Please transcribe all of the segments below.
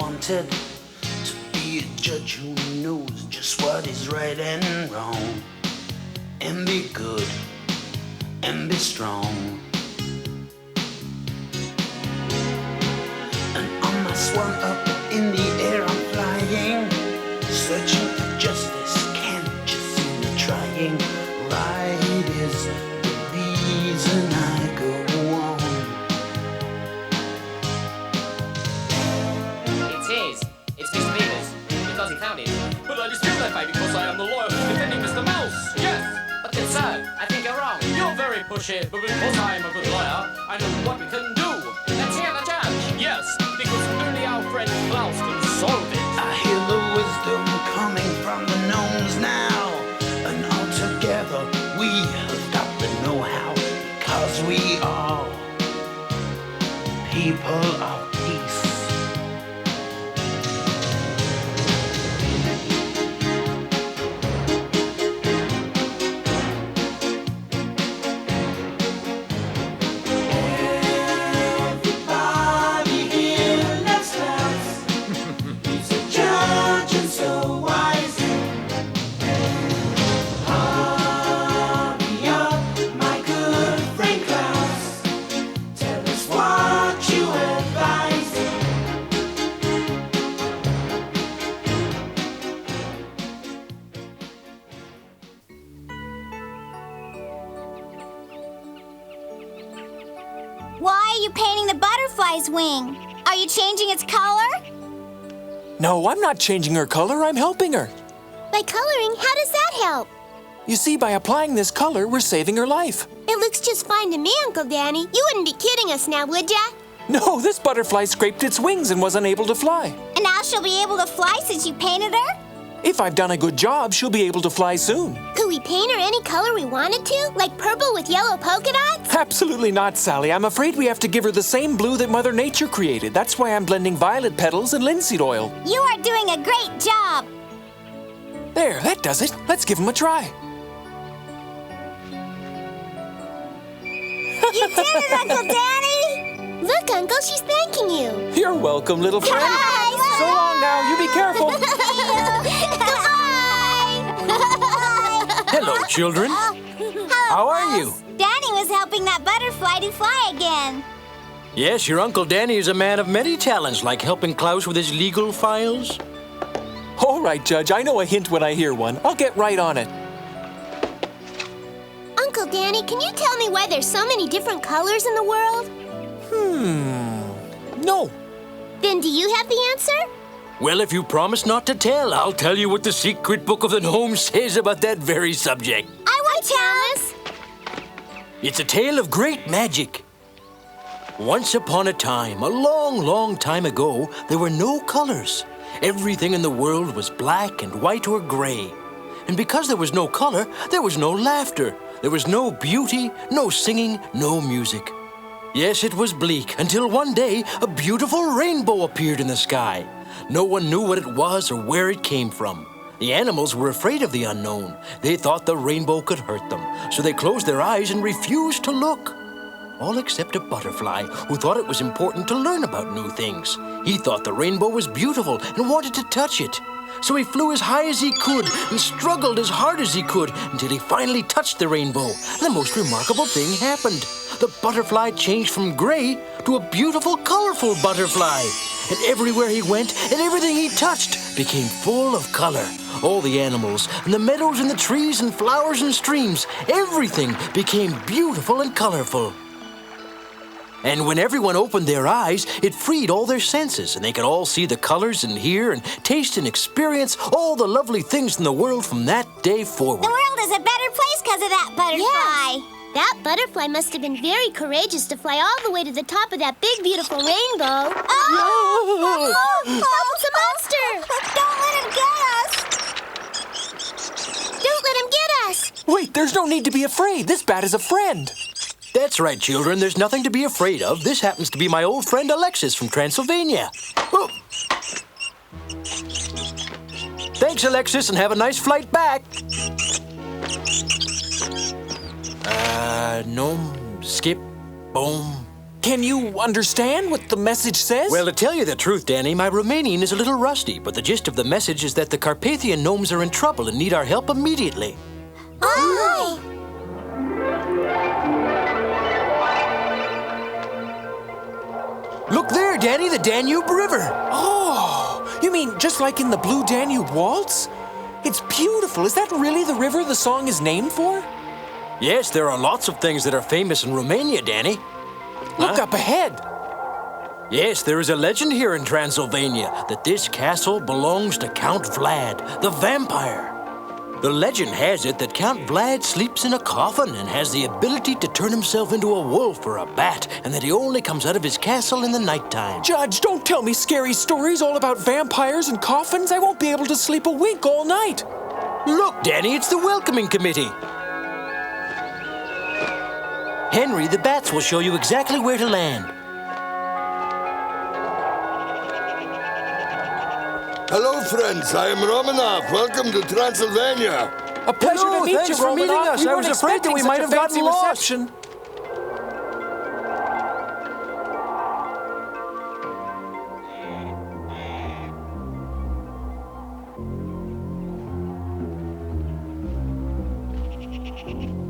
wanted to be a judge who knows just what is right and wrong, and be good and be strong. And on my swan up in the air I'm flying, searching for justice, can't you see me trying? Right is the reason I go on. It's Mr. Beaver's, because he found it. But I dispute that fact because I am the lawyer who's defending Mr. Mouse. Yes! But then, sir, I think you're wrong. You're very pushy, but because I am a good lawyer, I know what we can do. Let's hear the judge. Yes, because only our friend Klaus can solve it. I hear the wisdom coming from the gnomes now, and all together we have got the know-how, because we are people of peace. Why are you painting the butterfly's wing? Are you changing its color? No, I'm not changing her color. I'm helping her. By coloring, how does that help? You see, by applying this color, we're saving her life. It looks just fine to me, Uncle Danny. You wouldn't be kidding us now, would ya? No, this butterfly scraped its wings and was unable to fly. And now she'll be able to fly since you painted her? If I've done a good job, she'll be able to fly soon. Could we paint her any color we wanted to? Like purple with yellow polka dots? Absolutely not, Sally. I'm afraid we have to give her the same blue that Mother Nature created. That's why I'm blending violet petals and linseed oil. You are doing a great job. There, that does it. Let's give him a try. You did it, Uncle Danny! Look, Uncle, she's thanking you. You're welcome, little friend. Bye. So long now. You be careful. Hello, children. How are you? Danny was helping that butterfly to fly again. Yes, your Uncle Danny is a man of many talents, like helping Klaus with his legal files. All right, Judge. I know a hint when I hear one. I'll get right on it. Uncle Danny, can you tell me why there's so many different colors in the world? No. Then do you have the answer? Well, if you promise not to tell, I'll tell you what the secret book of the gnomes says about that very subject. I want to promise. It's a tale of great magic. Once upon a time, a long, long time ago, there were no colors. Everything in the world was black and white or gray. And because there was no color, there was no laughter. There was no beauty, no singing, no music. Yes, it was bleak, until one day a beautiful rainbow appeared in the sky. No one knew what it was or where it came from. The animals were afraid of the unknown. They thought the rainbow could hurt them, so they closed their eyes and refused to look. All except a butterfly, who thought it was important to learn about new things. He thought the rainbow was beautiful and wanted to touch it. So he flew as high as he could and struggled as hard as he could until he finally touched the rainbow. The most remarkable thing happened. The butterfly changed from gray to a beautiful, colorful butterfly. And everywhere he went and everything he touched became full of color. All the animals and the meadows and the trees and flowers and streams, everything became beautiful and colorful. And when everyone opened their eyes, it freed all their senses, and they could all see the colors and hear and taste and experience all the lovely things in the world from that day forward. The world is a better place because of that butterfly. Yeah. That butterfly must have been very courageous to fly all the way to the top of that big, beautiful rainbow. Oh! It's a monster! Don't let him get us! Don't let him get us! Wait, there's no need to be afraid. This bat is a friend. That's right, children. There's nothing to be afraid of. This happens to be my old friend Alexis from Transylvania. Oh. Thanks, Alexis, and have a nice flight back. Gnome, skip, boom, Can you understand what the message says? Well, to tell you the truth, Dany, my Romanian is a little rusty, but the gist of the message is that the Carpathian gnomes are in trouble and need our help immediately. Oh! Look there, Dany, the Danube River. Oh, you mean just like in the Blue Danube Waltz? It's beautiful. Is that really the river the song is named for? Yes, there are lots of things that are famous in Romania, Dany. Look up ahead. Yes, there is a legend here in Transylvania that this castle belongs to Count Vlad, the vampire. The legend has it that Count Vlad sleeps in a coffin and has the ability to turn himself into a wolf or a bat, and that he only comes out of his castle in the nighttime. Judge, don't tell me scary stories all about vampires and coffins. I won't be able to sleep a wink all night. Look, Dany, it's the welcoming committee. Henry, the bats will show you exactly where to land. Hello, friends. I am Romanov. Welcome to Transylvania. A pleasure Hello, to meet thanks you, for meeting Romanov. us. We I was weren't afraid that we expecting might such a have gotten fancy lost. reception.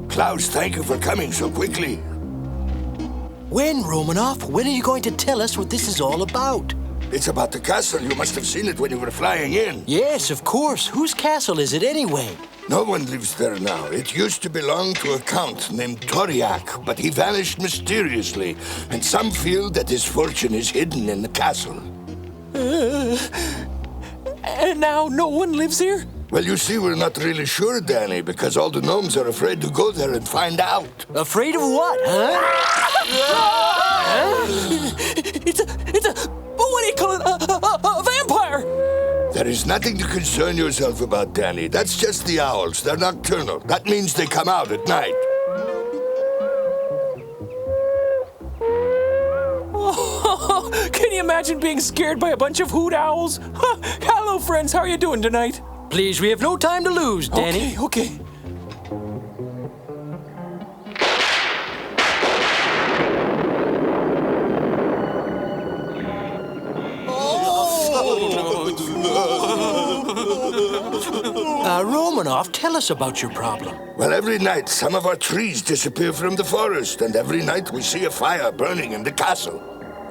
Klaus, thank you for coming so quickly. When, Romanov? When are you going to tell us what this is all about? It's about the castle. You must have seen it when you were flying in. Yes, of course. Whose castle is it anyway? No one lives there now. It used to belong to a count named Toriak, but he vanished mysteriously, and some feel that his fortune is hidden in the castle. And now no one lives here? Well, you see, we're not really sure, Dany, because all the gnomes are afraid to go there and find out. Afraid of what, huh? It's a, what do you call it? A vampire! There is nothing to concern yourself about, Dany. That's just the owls. They're nocturnal. That means they come out at night. Oh, can you imagine being scared by a bunch of hoot owls? Hello, friends. How are you doing tonight? Please, we have no time to lose, Dany. Okay. Romanov, tell us about your problem. Well, every night some of our trees disappear from the forest, and every night we see a fire burning in the castle.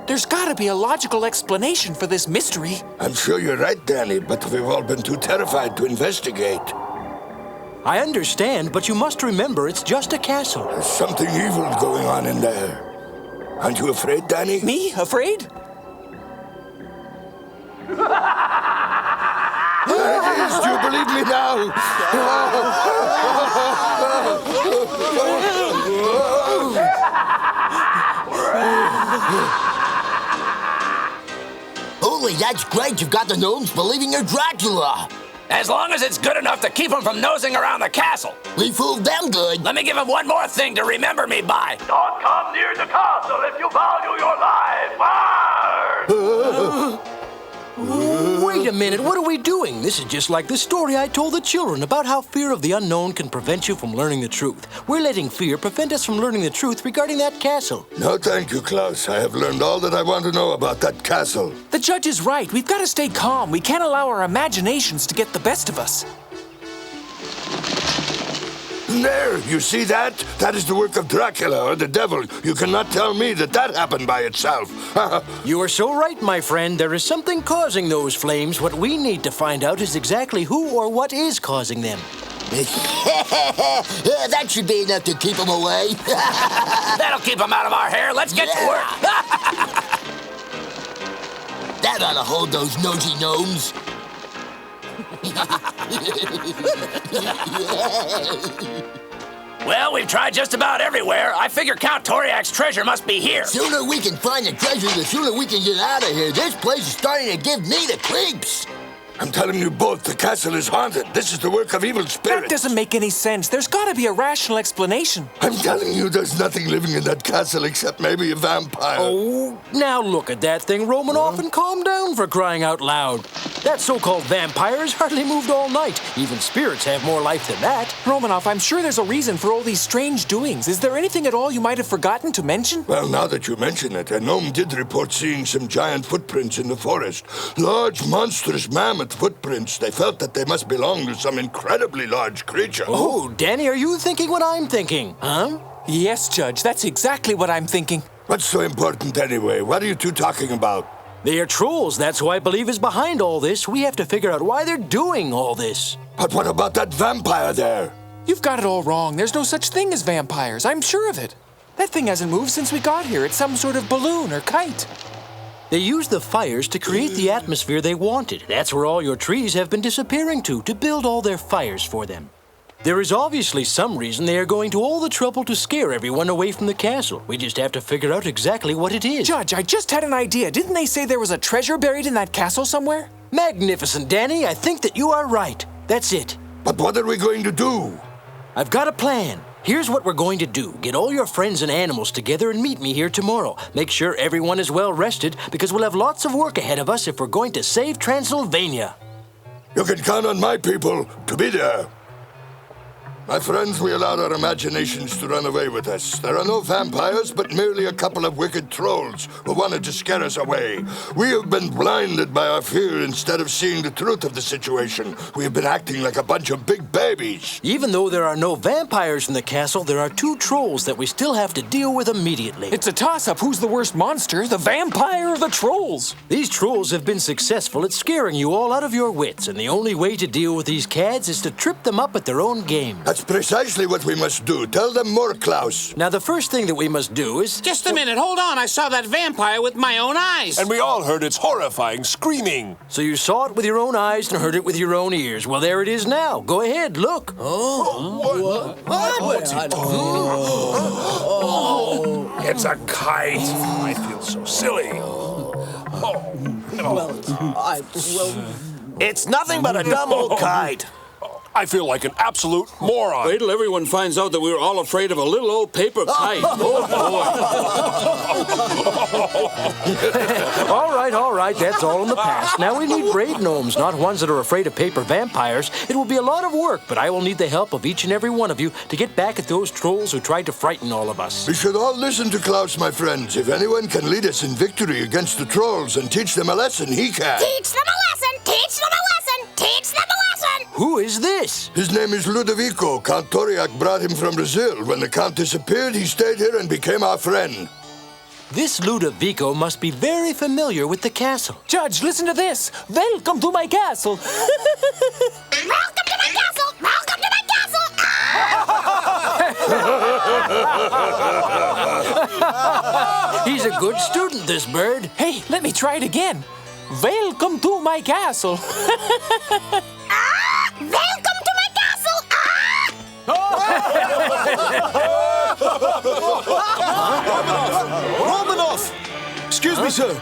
There's got to be a logical explanation for this mystery. I'm sure you're right, Dany, but we've all been too terrified to investigate. I understand, but you must remember it's just a castle. There's something evil going on in there. Aren't you afraid, Dany? Me? Afraid? There it is! Do you believe me now? Holy, that's great. You've got the gnomes believing you're Dracula. As long as it's good enough to keep them from nosing around the castle. We fooled them good. Let me give them one more thing to remember me by. Don't come near the castle if you value your life. Wait a minute, what are we doing? This is just like the story I told the children about how fear of the unknown can prevent you from learning the truth. We're letting fear prevent us from learning the truth regarding that castle. No, thank you, Klaus. I have learned all that I want to know about that castle. The judge is right. We've got to stay calm. We can't allow our imaginations to get the best of us. There, you see that? That is the work of Dracula or the devil. You cannot tell me that that happened by itself. You are so right, my friend. There is something causing those flames. What we need to find out is exactly who or what is causing them. That should be enough to keep them away. That'll keep them out of our hair. Let's get to work. That ought to hold those nosy gnomes. Well, we've tried just about everywhere. I figure Count Toriak's treasure must be here. Sooner we can find the treasure, the sooner we can get out of here. This place is starting to give me the creeps. I'm telling you both, the castle is haunted. This is the work of evil spirits. That doesn't make any sense. There's got to be a rational explanation. I'm telling you, there's nothing living in that castle except maybe a vampire. Oh, now look at that thing, Romanoff, and calm down for crying out loud. That so-called vampire has hardly moved all night. Even spirits have more life than that. Romanoff, I'm sure there's a reason for all these strange doings. Is there anything at all you might have forgotten to mention? Well, now that you mention it, a gnome did report seeing some giant footprints in the forest. Large, monstrous mammoth footprints. They felt that they must belong to some incredibly large creature. Oh, Danny, are you thinking what I'm thinking? Huh? Yes, Judge, that's exactly what I'm thinking. What's so important anyway? What are you two talking about? They are trolls. That's who I believe is behind all this. We have to figure out why they're doing all this. But what about that vampire there? You've got it all wrong. There's no such thing as vampires. I'm sure of it. That thing hasn't moved since we got here. It's some sort of balloon or kite. They used the fires to create the atmosphere they wanted. That's where all your trees have been disappearing to build all their fires for them. There is obviously some reason they are going to all the trouble to scare everyone away from the castle. We just have to figure out exactly what it is. Judge, I just had an idea. Didn't they say there was a treasure buried in that castle somewhere? Magnificent, Danny. I think that you are right. That's it. But what are we going to do? I've got a plan. Here's what we're going to do. Get all your friends and animals together and meet me here tomorrow. Make sure everyone is well rested, because we'll have lots of work ahead of us if we're going to save Transylvania. You can count on my people to be there. My friends, we allowed our imaginations to run away with us. There are no vampires, but merely a couple of wicked trolls who wanted to scare us away. We have been blinded by our fear instead of seeing the truth of the situation. We have been acting like a bunch of big babies. Even though there are no vampires in the castle, there are 2 trolls that we still have to deal with immediately. It's a toss-up. Who's the worst monster, the vampire or the trolls? These trolls have been successful at scaring you all out of your wits, and the only way to deal with these cads is to trip them up at their own game. That's precisely what we must do. Tell them more, Klaus. Now, the first thing that we must do is... Just a minute, hold on. I saw that vampire with my own eyes. And we all heard its horrifying screaming. So you saw it with your own eyes and heard it with your own ears. Well, there it is now. Go ahead, look. It's a kite. I feel so silly. It's nothing but a dumb old kite. I feel like an absolute moron. Wait till everyone finds out that we were all afraid of a little old paper kite. Oh, All right, that's all in the past. Now we need brave gnomes, not ones that are afraid of paper vampires. It will be a lot of work, but I will need the help of each and every one of you to get back at those trolls who tried to frighten all of us. We should all listen to Klaus, my friends. If anyone can lead us in victory against the trolls and teach them a lesson, he can. Teach them a lesson! Teach them a lesson! Teach them a lesson! Who is this? His name is Ludovico. Count Toriak brought him from Brazil. When the Count disappeared, he stayed here and became our friend. This Ludovico must be very familiar with the castle. Judge, listen to this. Welcome to my castle. Welcome to my castle! Welcome to my castle! He's a good student, this bird. Hey, let me try it again. Welcome to my castle. Welcome to my castle! Romanoff! Excuse me, sir.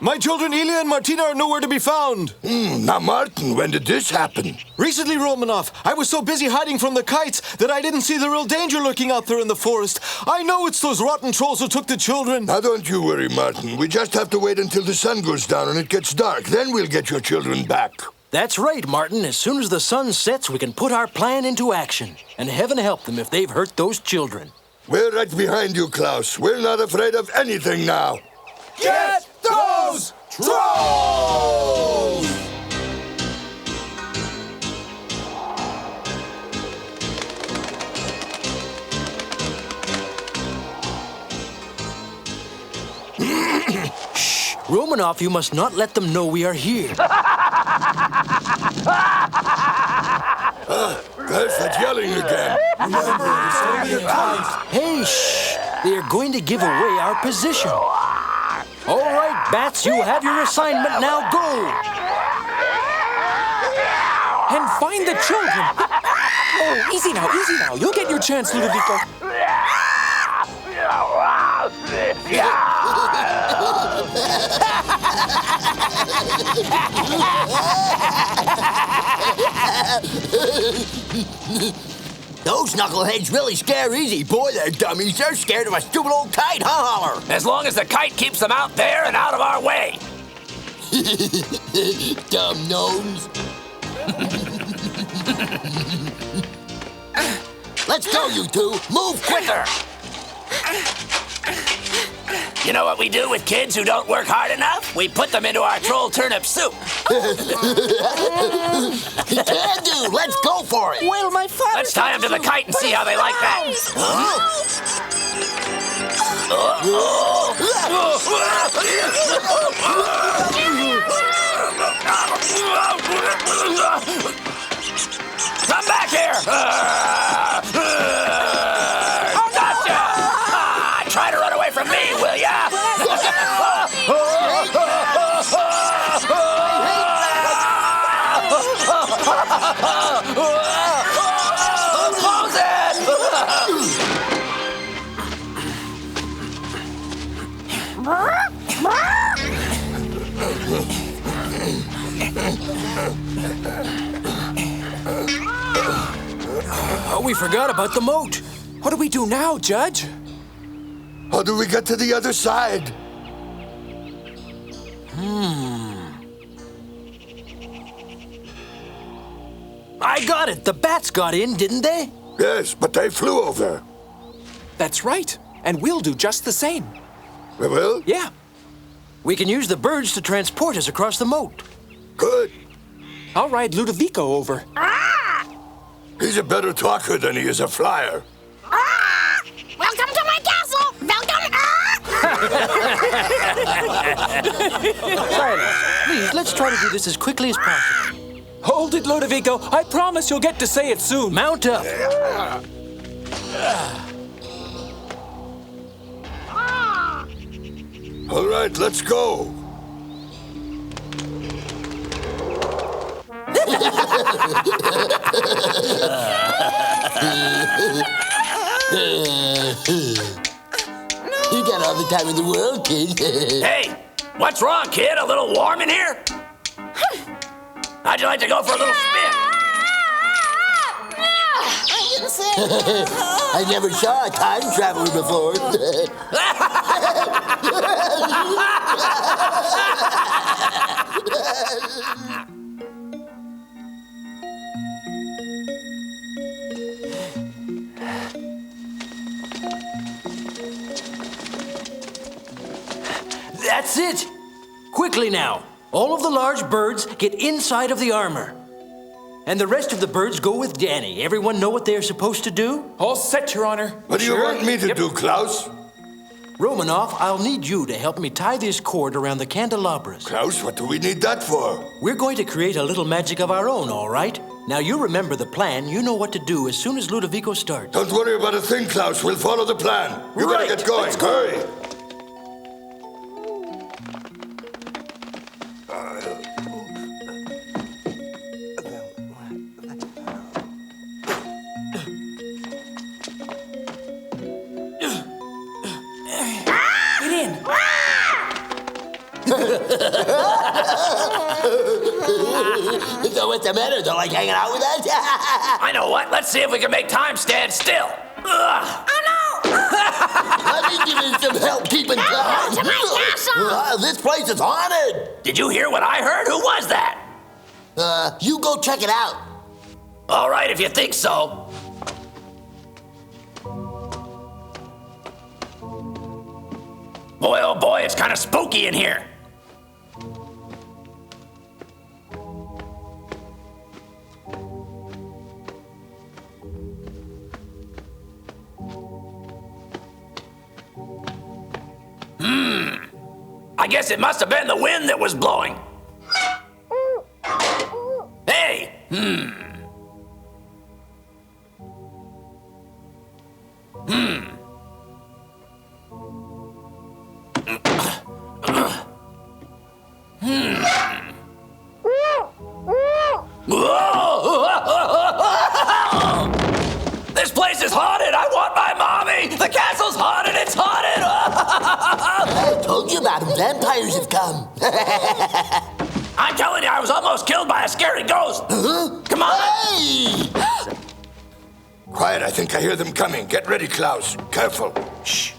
My children Ilya and Martina are nowhere to be found. Now, Martin, when did this happen? Recently, Romanoff, I was so busy hiding from the kites that I didn't see the real danger lurking out there in the forest. I know it's those rotten trolls who took the children. Now, don't you worry, Martin. We just have to wait until the sun goes down and it gets dark. Then we'll get your children back. That's right, Martin. As soon as the sun sets, we can put our plan into action. And heaven help them if they've hurt those children. We're right behind you, Klaus. We're not afraid of anything now. Get those trolls! Shh! Romanoff, you must not let them know we are here. There's that yelling again. Remember, it's only a kite. Hey, shh! They are going to give away our position. All right, Bats, you have your assignment. Now go! And find the children. Oh, easy now, easy now. You'll get your chance, Ludovico. Those knuckleheads really scare easy. Boy, they're dummies. They're scared of a stupid old kite, huh, Holler? As long as the kite keeps them out there and out of our way. Dumb gnomes. Let's go, you two. Move quicker. You know what we do with kids who don't work hard enough? We put them into our troll turnip soup. Can do. Let's go for it. Well, my father... Let's tie them to the kite and see how they like that. Come back here! Gotcha! Try to run away from me, will ya? Close it! Oh, we forgot about the moat. What do we do now, Judge? How do we get to the other side? I got it. The bats got in, didn't they? Yes, but they flew over. That's right. And we'll do just the same. We will? Yeah. We can use the birds to transport us across the moat. Good. I'll ride Ludovico over. He's a better talker than he is a flyer. Welcome to my castle! Welcome! Silence. Please, let's try to do this as quickly as possible. Hold it, Ludovico. I promise you'll get to say it soon. Mount up. All right, let's go. You got all the time in the world, kid. Hey, what's wrong, kid? A little warm in here? How'd you like to go for a little spin? I never saw a time traveler before. That's it. Quickly now. All of the large birds get inside of the armor. And the rest of the birds go with Dany. Everyone know what they're supposed to do? All set, Your Honor. What do you want me to do, Klaus? Romanoff, I'll need you to help me tie this cord around the candelabras. Klaus, what do we need that for? We're going to create a little magic of our own, all right? Now, you remember the plan. You know what to do as soon as Ludovico starts. Don't worry about a thing, Klaus. We'll follow the plan. You Right. gotta get going. Let's go. Hurry. Get in. So what's the matter? Don't like hanging out with us? I know what. Let's see if we can make time stand still. Ugh. Let me give you some help keeping time. to my castle! This place is haunted. Did you hear what I heard? Who was that? You go check it out. All right, if you think so. Boy, oh boy, it's kind of spooky in here. I guess it must have been the wind that was blowing. Hey! This place is haunted! I want my mommy! The castle's haunted! It's haunted! told you about them. Vampires have come. I'm telling you, I was almost killed by a scary ghost. Come on. Hey! Quiet, I think I hear them coming. Get ready, Klaus. Careful. Shh.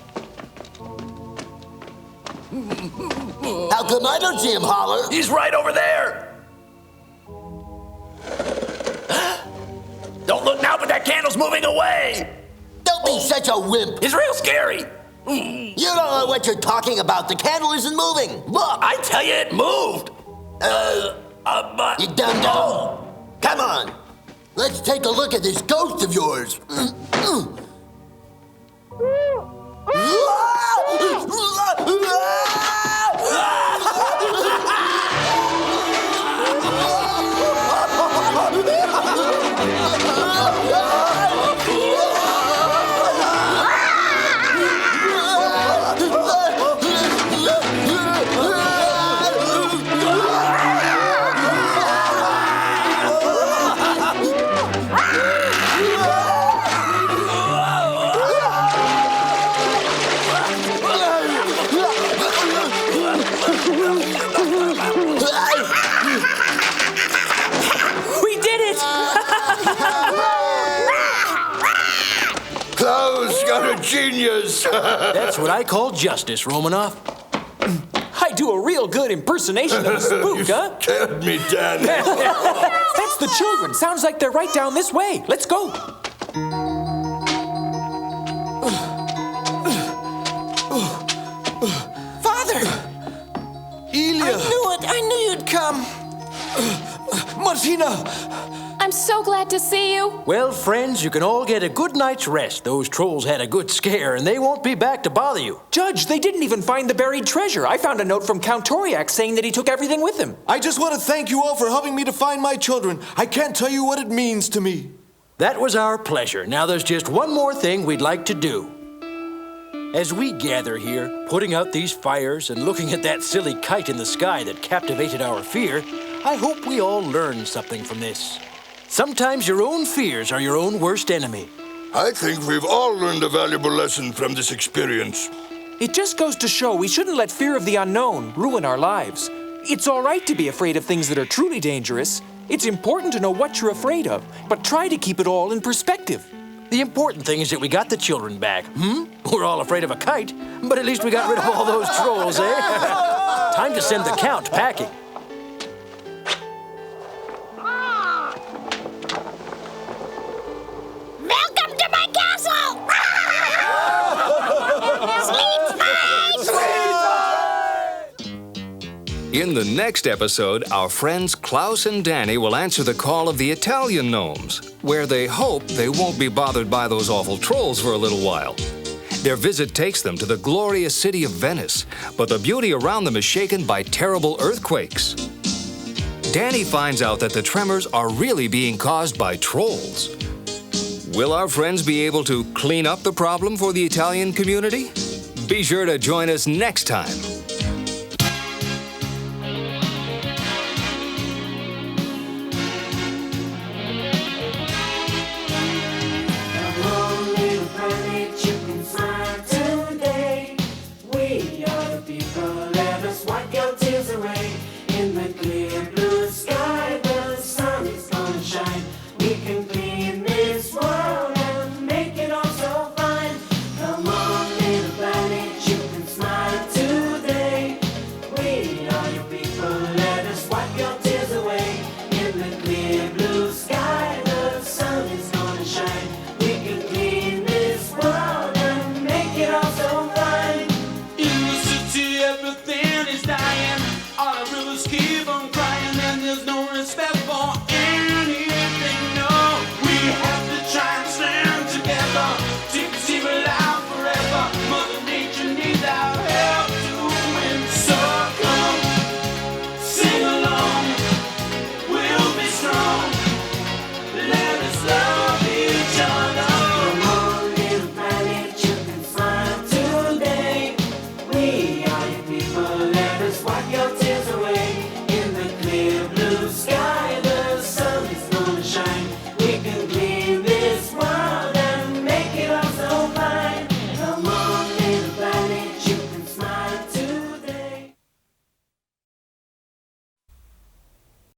How come I don't see him, Holler? He's right over there. Don't look now, but that candle's moving away. Don't be such a wimp. It's real scary. You don't know what you're talking about. The candle isn't moving. Look. I tell you, it moved. But... You dum-dum. Come on. Let's take a look at this ghost of yours. Klaus, you're a genius. That's what I call justice, Romanoff. I do a real good impersonation of a spook, huh? Scared me, Dany. That's the children. Sounds like they're right down this way. Let's go. Father! Ilya! I knew you'd come. Martina! I'm so glad to see you. Well, friends, you can all get a good night's rest. Those trolls had a good scare, and they won't be back to bother you. Judge, they didn't even find the buried treasure. I found a note from Count Toriak saying that he took everything with him. I just want to thank you all for helping me to find my children. I can't tell you what it means to me. That was our pleasure. Now there's just one more thing we'd like to do. As we gather here, putting out these fires and looking at that silly kite in the sky that captivated our fear, I hope we all learn something from this. Sometimes your own fears are your own worst enemy. I think we've all learned a valuable lesson from this experience. It just goes to show we shouldn't let fear of the unknown ruin our lives. It's all right to be afraid of things that are truly dangerous. It's important to know what you're afraid of, but try to keep it all in perspective. The important thing is that we got the children back. We're all afraid of a kite, but at least we got rid of all those trolls, eh? Time to send the Count packing. Welcome to my castle! In the next episode, our friends Klaus and Dany will answer the call of the Italian gnomes, where they hope they won't be bothered by those awful trolls for a little while. Their visit takes them to the glorious city of Venice, but the beauty around them is shaken by terrible earthquakes. Dany finds out that the tremors are really being caused by trolls. Will our friends be able to clean up the problem for the Italian community? Be sure to join us next time